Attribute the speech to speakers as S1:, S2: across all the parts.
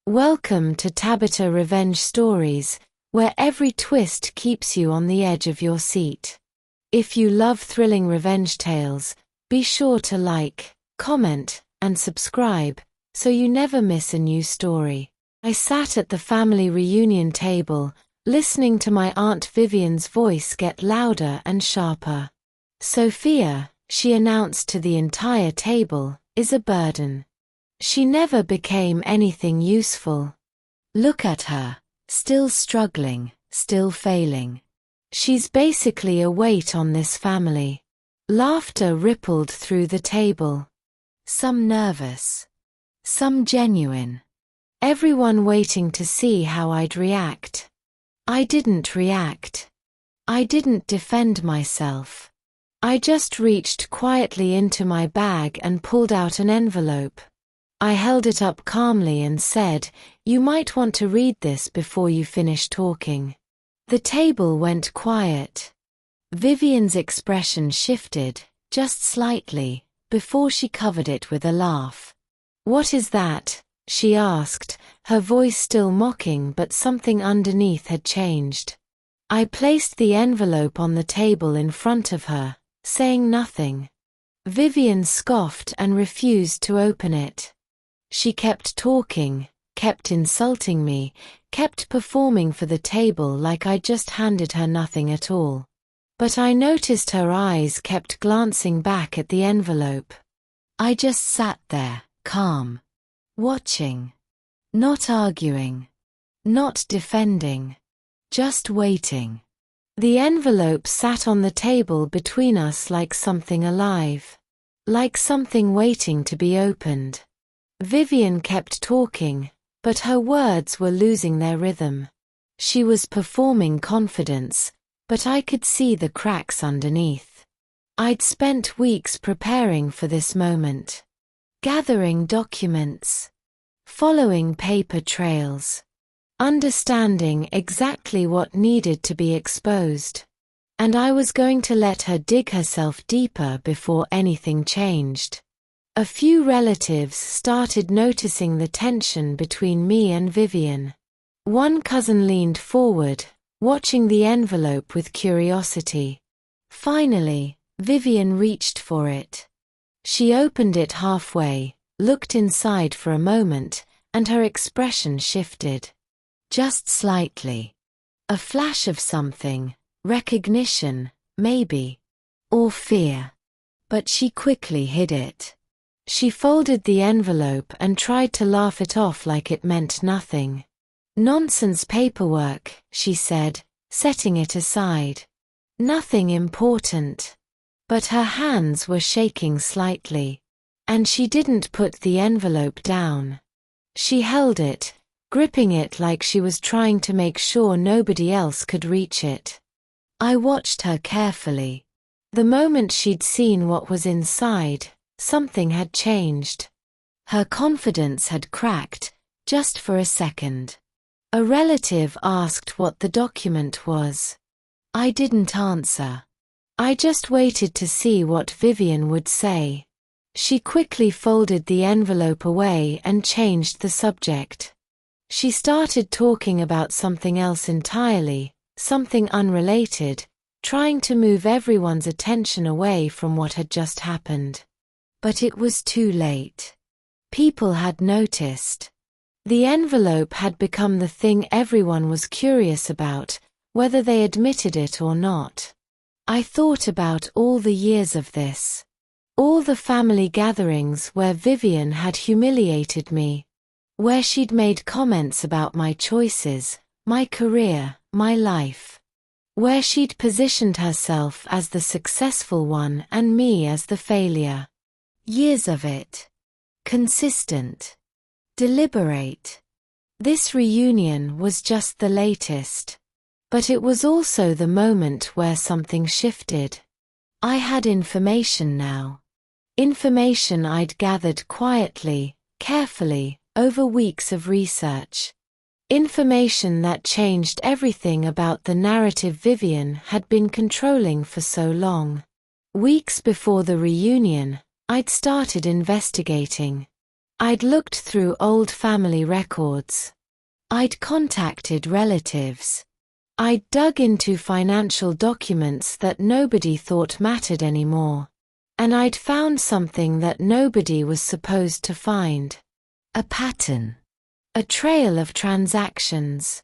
S1: Welcome to Tabitha Revenge Stories, where every twist keeps you on the edge of your seat. If you love thrilling revenge tales, be sure to like, comment, and subscribe, so you never miss a new story. I sat at the family reunion table, listening to my Aunt Vivian's voice get louder and sharper. Sophia, she announced to the entire table, is a burden. She never became anything useful. Look at her, still struggling, still failing. She's basically a weight on this family. Laughter rippled through the table. Some nervous, some genuine. Everyone waiting to see how I'd react. I didn't react. I didn't defend myself. I just reached quietly into my bag and pulled out an envelope. I held it up calmly and said, "You might want to read this before you finish talking." The table went quiet. Vivian's expression shifted, just slightly, before she covered it with a laugh. "What is that?" she asked, her voice still mocking, but something underneath had changed. I placed the envelope on the table in front of her, saying nothing. Vivian scoffed and refused to open it. She kept talking, kept insulting me, kept performing for the table like I'd just handed her nothing at all. But I noticed her eyes kept glancing back at the envelope. I just sat there, calm. Watching. Not arguing. Not defending. Just waiting. The envelope sat on the table between us like something alive. Like something waiting to be opened. Vivian kept talking, but her words were losing their rhythm. She was performing confidence, but I could see the cracks underneath. I'd spent weeks preparing for this moment. Gathering documents. Following paper trails. Understanding exactly what needed to be exposed. And I was going to let her dig herself deeper before anything changed. A few relatives started noticing the tension between me and Vivian. One cousin leaned forward, watching the envelope with curiosity. Finally, Vivian reached for it. She opened it halfway, looked inside for a moment, and her expression shifted. Just slightly. A flash of something, recognition, maybe. Or fear. But she quickly hid it. She folded the envelope and tried to laugh it off like it meant nothing. "Nonsense paperwork," she said, setting it aside. "Nothing important." But her hands were shaking slightly. And she didn't put the envelope down. She held it, gripping it like she was trying to make sure nobody else could reach it. I watched her carefully. The moment she'd seen what was inside, something had changed. Her confidence had cracked, just for a second. A relative asked what the document was. I didn't answer. I just waited to see what Vivian would say. She quickly folded the envelope away and changed the subject. She started talking about something else entirely, something unrelated, trying to move everyone's attention away from what had just happened. But it was too late. People had noticed. The envelope had become the thing everyone was curious about, whether they admitted it or not. I thought about all the years of this. All the family gatherings where Vivian had humiliated me. Where she'd made comments about my choices, my career, my life. Where she'd positioned herself as the successful one and me as the failure. Years of it. Consistent. Deliberate. This reunion was just the latest. But it was also the moment where something shifted. I had information now. Information I'd gathered quietly, carefully, over weeks of research. Information that changed everything about the narrative Vivian had been controlling for so long. Weeks before the reunion, I'd started investigating. I'd looked through old family records. I'd contacted relatives. I'd dug into financial documents that nobody thought mattered anymore. And I'd found something that nobody was supposed to find. A pattern. A trail of transactions.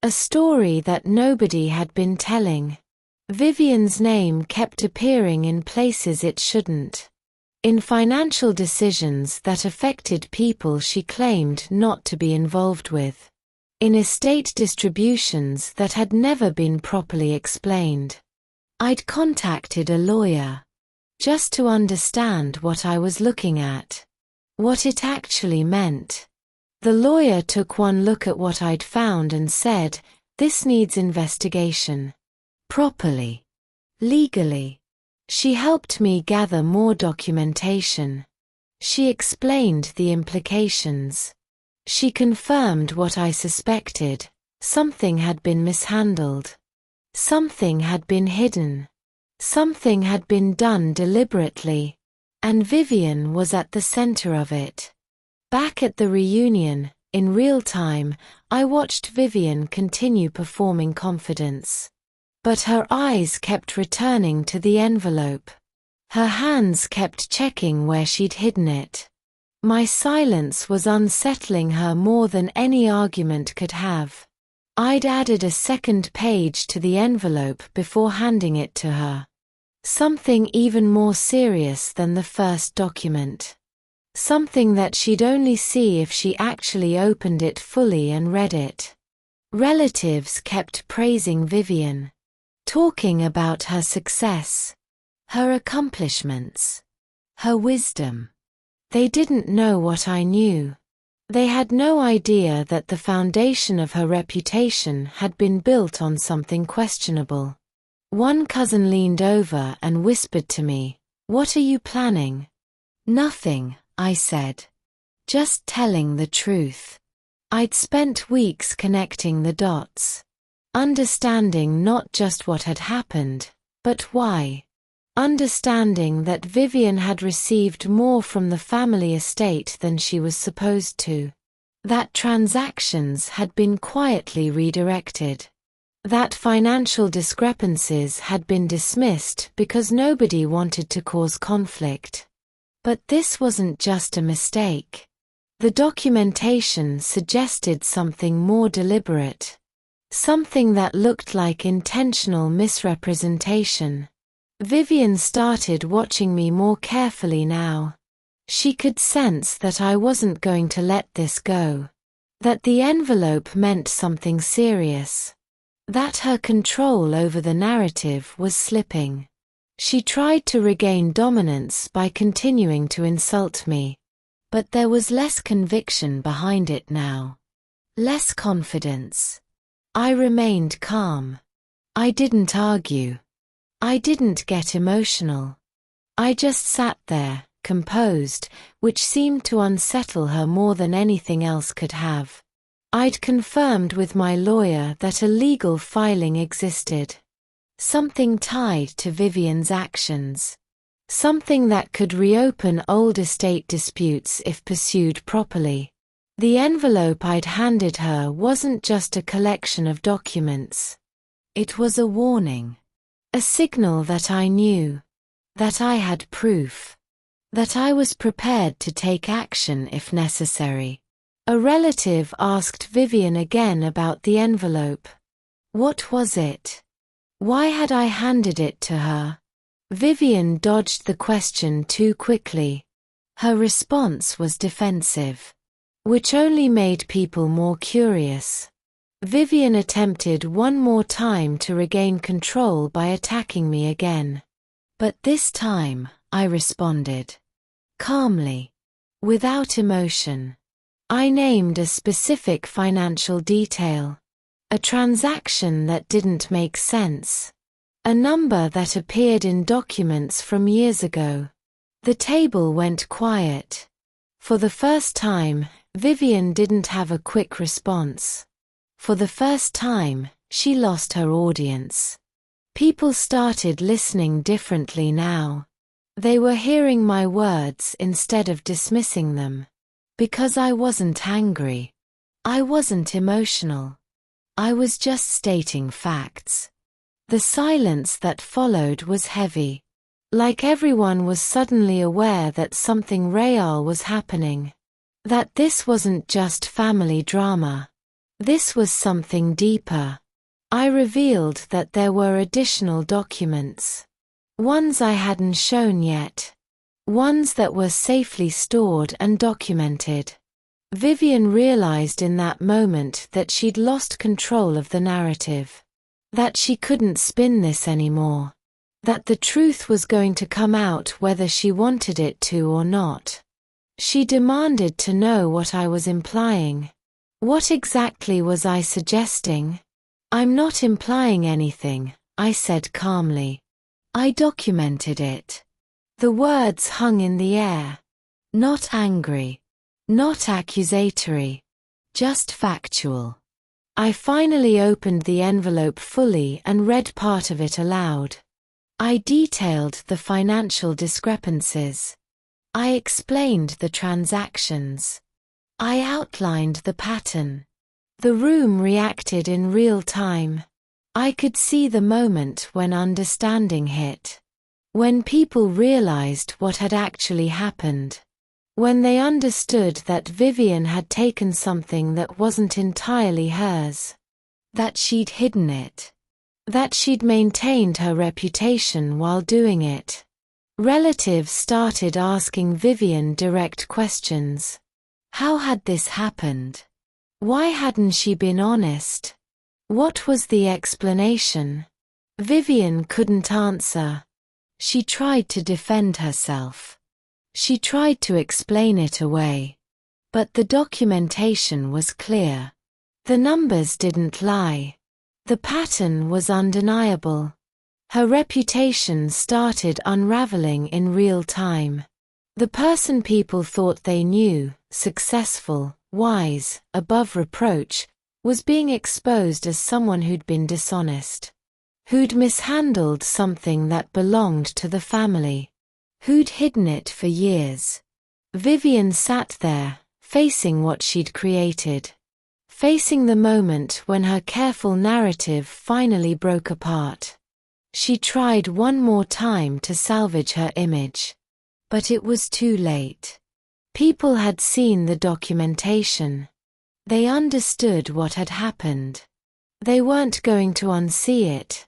S1: A story that nobody had been telling. Vivian's name kept appearing in places it shouldn't. In financial decisions that affected people she claimed not to be involved with. In estate distributions that had never been properly explained. I'd contacted a lawyer. Just to understand what I was looking at. What it actually meant. The lawyer took one look at what I'd found and said, "This needs investigation. Properly. Legally." She helped me gather more documentation. She explained the implications. She confirmed what I suspected. Something had been mishandled. Something had been hidden. Something had been done deliberately. And Vivian was at the center of it. Back at the reunion, in real time, I watched Vivian continue performing confidence. But her eyes kept returning to the envelope. Her hands kept checking where she'd hidden it. My silence was unsettling her more than any argument could have. I'd added a second page to the envelope before handing it to her. Something even more serious than the first document. Something that she'd only see if she actually opened it fully and read it. Relatives kept praising Vivian. Talking about her success. Her accomplishments. Her wisdom. They didn't know what I knew. They had no idea that the foundation of her reputation had been built on something questionable. One cousin leaned over and whispered to me, "What are you planning?" "Nothing," I said. "Just telling the truth." I'd spent weeks connecting the dots. Understanding not just what had happened, but why. Understanding that Vivian had received more from the family estate than she was supposed to. That transactions had been quietly redirected. That financial discrepancies had been dismissed because nobody wanted to cause conflict. But this wasn't just a mistake. The documentation suggested something more deliberate. Something that looked like intentional misrepresentation. Vivian started watching me more carefully now. She could sense that I wasn't going to let this go. That the envelope meant something serious. That her control over the narrative was slipping. She tried to regain dominance by continuing to insult me. But there was less conviction behind it now. Less confidence. I remained calm. I didn't argue. I didn't get emotional. I just sat there, composed, which seemed to unsettle her more than anything else could have. I'd confirmed with my lawyer that a legal filing existed. Something tied to Vivian's actions. Something that could reopen old estate disputes if pursued properly. The envelope I'd handed her wasn't just a collection of documents. It was a warning. A signal that I knew. That I had proof. That I was prepared to take action if necessary. A relative asked Vivian again about the envelope. What was it? Why had I handed it to her? Vivian dodged the question too quickly. Her response was defensive. Which only made people more curious. Vivian attempted one more time to regain control by attacking me again. But this time, I responded. Calmly. Without emotion. I named a specific financial detail. A transaction that didn't make sense. A number that appeared in documents from years ago. The table went quiet. For the first time, Vivian didn't have a quick response. For the first time, she lost her audience. People started listening differently now. They were hearing my words instead of dismissing them. Because I wasn't angry. I wasn't emotional. I was just stating facts. The silence that followed was heavy. Like everyone was suddenly aware that something real was happening. That this wasn't just family drama. This was something deeper. I revealed that there were additional documents. Ones I hadn't shown yet. Ones that were safely stored and documented. Vivian realized in that moment that she'd lost control of the narrative. That she couldn't spin this anymore. That the truth was going to come out whether she wanted it to or not. She demanded to know what I was implying. What exactly was I suggesting? I'm not implying anything, I said calmly. I documented it. The words hung in the air. Not angry. Not accusatory. Just factual. I finally opened the envelope fully and read part of it aloud. I detailed the financial discrepancies. I explained the transactions. I outlined the pattern. The room reacted in real time. I could see the moment when understanding hit. When people realized what had actually happened. When they understood that Vivian had taken something that wasn't entirely hers. That she'd hidden it. That she'd maintained her reputation while doing it. Relatives started asking Vivian direct questions. How had this happened? Why hadn't she been honest? What was the explanation? Vivian couldn't answer. She tried to defend herself. She tried to explain it away. But the documentation was clear. The numbers didn't lie. The pattern was undeniable. Her reputation started unraveling in real time. The person people thought they knew, successful, wise, above reproach, was being exposed as someone who'd been dishonest. Who'd mishandled something that belonged to the family. Who'd hidden it for years. Vivian sat there, facing what she'd created. Facing the moment when her careful narrative finally broke apart. She tried one more time to salvage her image. But it was too late. People had seen the documentation. They understood what had happened. They weren't going to unsee it.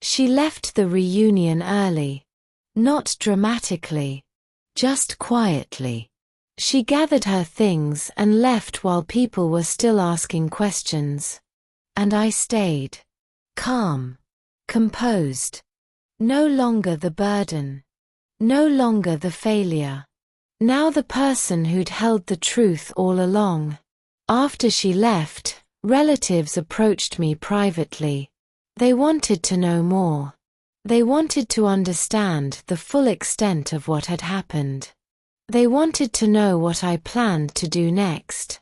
S1: She left the reunion early. Not dramatically. Just quietly. She gathered her things and left while people were still asking questions. And I stayed. Calm. Composed. No longer the burden. No longer the failure. Now the person who'd held the truth all along. After she left, relatives approached me privately. They wanted to know more. They wanted to understand the full extent of what had happened. They wanted to know what I planned to do next.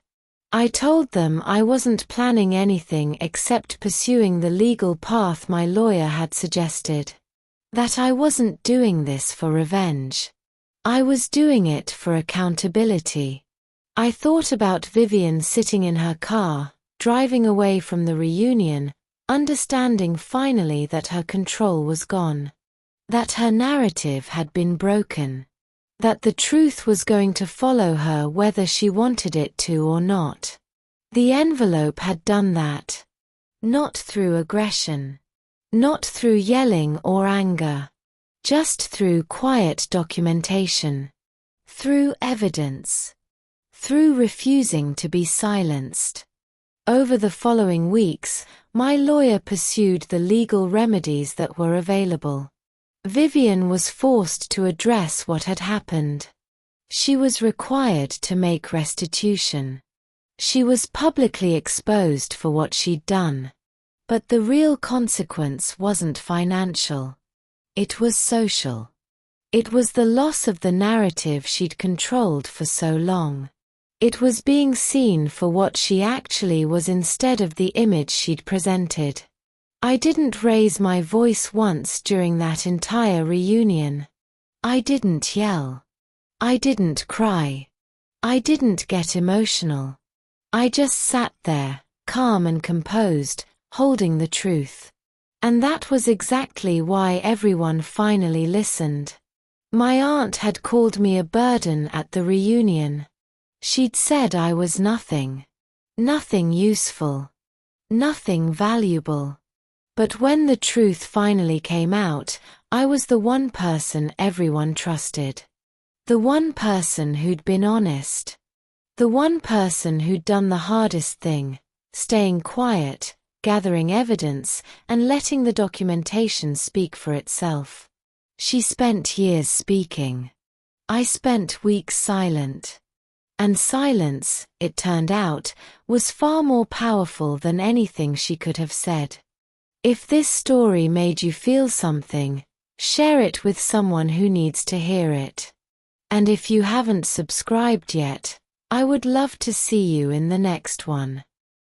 S1: I told them I wasn't planning anything except pursuing the legal path my lawyer had suggested. That I wasn't doing this for revenge. I was doing it for accountability. I thought about Vivian sitting in her car, driving away from the reunion, understanding finally that her control was gone. That her narrative had been broken. That the truth was going to follow her whether she wanted it to or not. The envelope had done that. Not through aggression. Not through yelling or anger. Just through quiet documentation. Through evidence. Through refusing to be silenced. Over the following weeks, my lawyer pursued the legal remedies that were available. Vivian was forced to address what had happened. She was required to make restitution. She was publicly exposed for what she'd done. But the real consequence wasn't financial. It was social. It was the loss of the narrative she'd controlled for so long. It was being seen for what she actually was instead of the image she'd presented. I didn't raise my voice once during that entire reunion. I didn't yell. I didn't cry. I didn't get emotional. I just sat there, calm and composed, holding the truth. And that was exactly why everyone finally listened. My aunt had called me a burden at the reunion. She'd said I was nothing. Nothing useful. Nothing valuable. But when the truth finally came out, I was the one person everyone trusted. The one person who'd been honest. The one person who'd done the hardest thing, staying quiet, gathering evidence, and letting the documentation speak for itself. She spent years speaking. I spent weeks silent. And silence, it turned out, was far more powerful than anything she could have said. If this story made you feel something, share it with someone who needs to hear it. And if you haven't subscribed yet, I would love to see you in the next one.